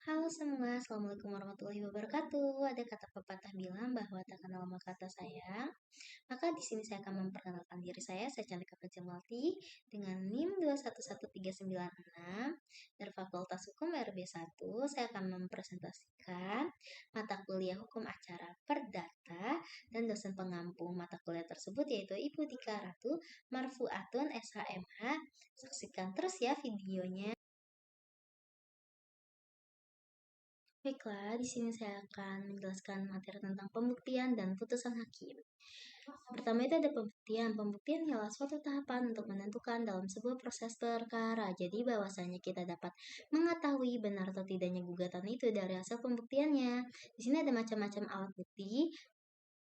Halo semua, Assalamualaikum warahmatullahi wabarakatuh. Ada kata pepatah bilang bahwa tak kenal maka tak sayang. Maka di sini saya akan memperkenalkan diri saya Chandika Jamalti dengan NIM 2111396 dari Fakultas Hukum RB1. Saya akan mempresentasikan mata kuliah Hukum Acara Perdata dan dosen pengampu mata kuliah tersebut yaitu Ibu Dika Ratu Marfuatun SHMH. Saksikan terus ya videonya. Baiklah, di sini saya akan menjelaskan materi tentang pembuktian dan putusan hakim. Pertama itu ada pembuktian. Pembuktian ialah suatu tahapan untuk menentukan dalam sebuah proses perkara. Jadi bahwasanya kita dapat mengetahui benar atau tidaknya gugatan itu dari hasil pembuktiannya. Di sini ada macam-macam alat bukti.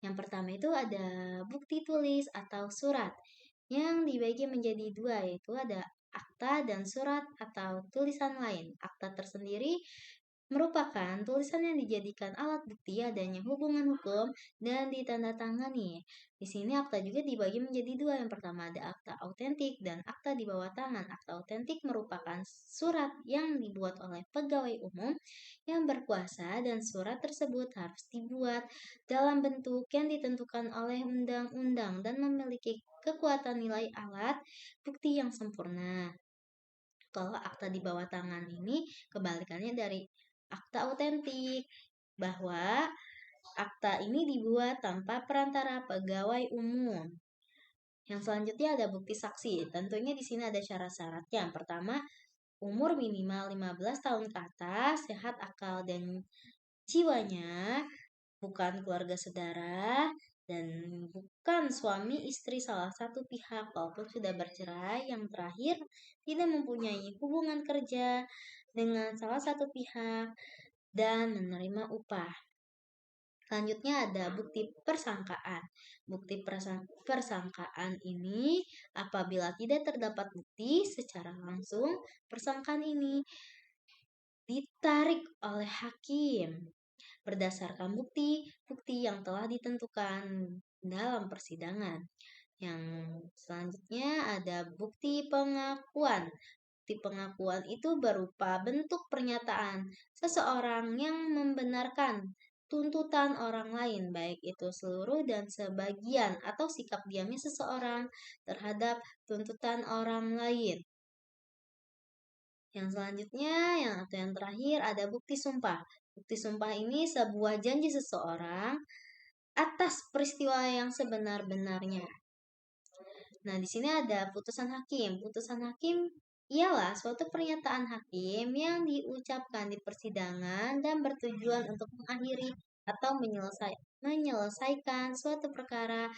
Yang pertama itu ada bukti tulis atau surat yang dibagi menjadi dua, yaitu ada akta dan surat atau tulisan lain. Akta tersendiri merupakan tulisan yang dijadikan alat bukti adanya hubungan hukum dan ditandatangani. Di sini akta juga dibagi menjadi dua. Yang pertama ada akta autentik dan akta di bawah tangan. Akta autentik merupakan surat yang dibuat oleh pegawai umum yang berkuasa dan surat tersebut harus dibuat dalam bentuk yang ditentukan oleh undang-undang dan memiliki kekuatan nilai alat bukti yang sempurna. Kalau akta di bawah tangan ini kebalikannya dari akta autentik, bahwa akta ini dibuat tanpa perantara pegawai umum. Yang selanjutnya ada bukti saksi. Tentunya di sini ada syarat-syaratnya. Yang pertama, umur minimal 15 tahun ke atas, sehat akal dan jiwanya, bukan keluarga saudara, dan bukan suami istri salah satu pihak walaupun sudah bercerai. Yang terakhir, tidak mempunyai hubungan kerja dengan salah satu pihak dan menerima upah. Selanjutnya ada bukti persangkaan. Bukti persangkaan ini apabila tidak terdapat bukti secara langsung, persangkaan ini ditarik oleh hakim berdasarkan bukti yang telah ditentukan dalam persidangan. Yang selanjutnya ada bukti pengakuan. Bukti pengakuan itu berupa bentuk pernyataan seseorang yang membenarkan tuntutan orang lain, baik itu seluruh dan sebagian atau sikap diamnya seseorang terhadap tuntutan orang lain. Yang selanjutnya, yang terakhir ada bukti sumpah. Bukti sumpah ini sebuah janji seseorang atas peristiwa yang sebenar-benarnya. Nah, di sini ada putusan hakim. Putusan hakim ialah suatu pernyataan hakim yang diucapkan di persidangan dan bertujuan untuk mengakhiri atau menyelesaikan suatu perkara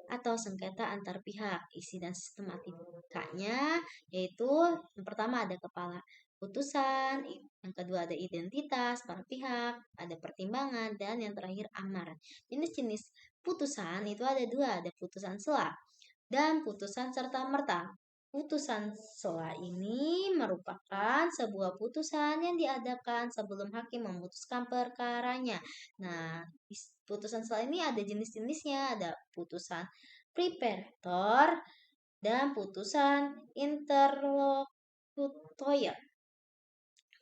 atau sengketa antar pihak. Isi dan sistematikanya yaitu yang pertama ada kepala putusan, yang kedua ada identitas para pihak, ada pertimbangan, dan yang terakhir amaran. Jenis-jenis putusan itu ada dua, ada putusan sela dan putusan serta-merta. Putusan sela ini merupakan sebuah putusan yang diadakan sebelum hakim memutuskan perkaranya. Nah, putusan sela ini ada jenis-jenisnya, ada putusan preparator dan putusan interlocutor.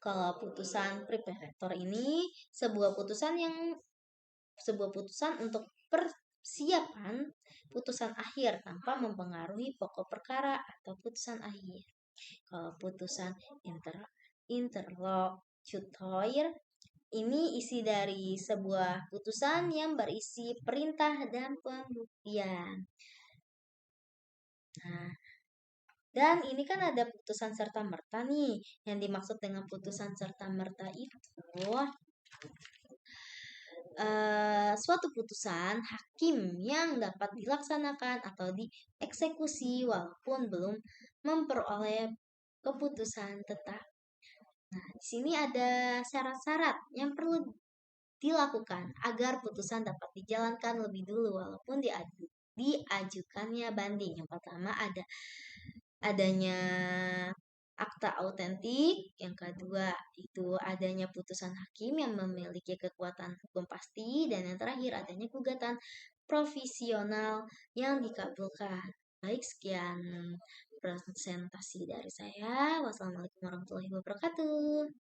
Kalau putusan preparator ini sebuah putusan untuk persiapan putusan akhir tanpa mempengaruhi pokok perkara atau putusan akhir. Kalau putusan interlocutor ini isi dari sebuah putusan yang berisi perintah dan pembuktian. Nah, dan ini kan ada putusan serta-merta nih. Yang dimaksud dengan putusan serta-merta itu suatu putusan hakim yang dapat dilaksanakan atau dieksekusi walaupun belum memperoleh keputusan tetap. Nah, di sini ada syarat-syarat yang perlu dilakukan agar putusan dapat dijalankan lebih dulu walaupun diajukannya banding. Yang pertama adanya akta autentik, yang kedua itu adanya putusan hakim yang memiliki kekuatan hukum pasti, dan yang terakhir adanya gugatan provisional yang dikabulkan. Baik, sekian presentasi dari saya. Wassalamualaikum warahmatullahi wabarakatuh.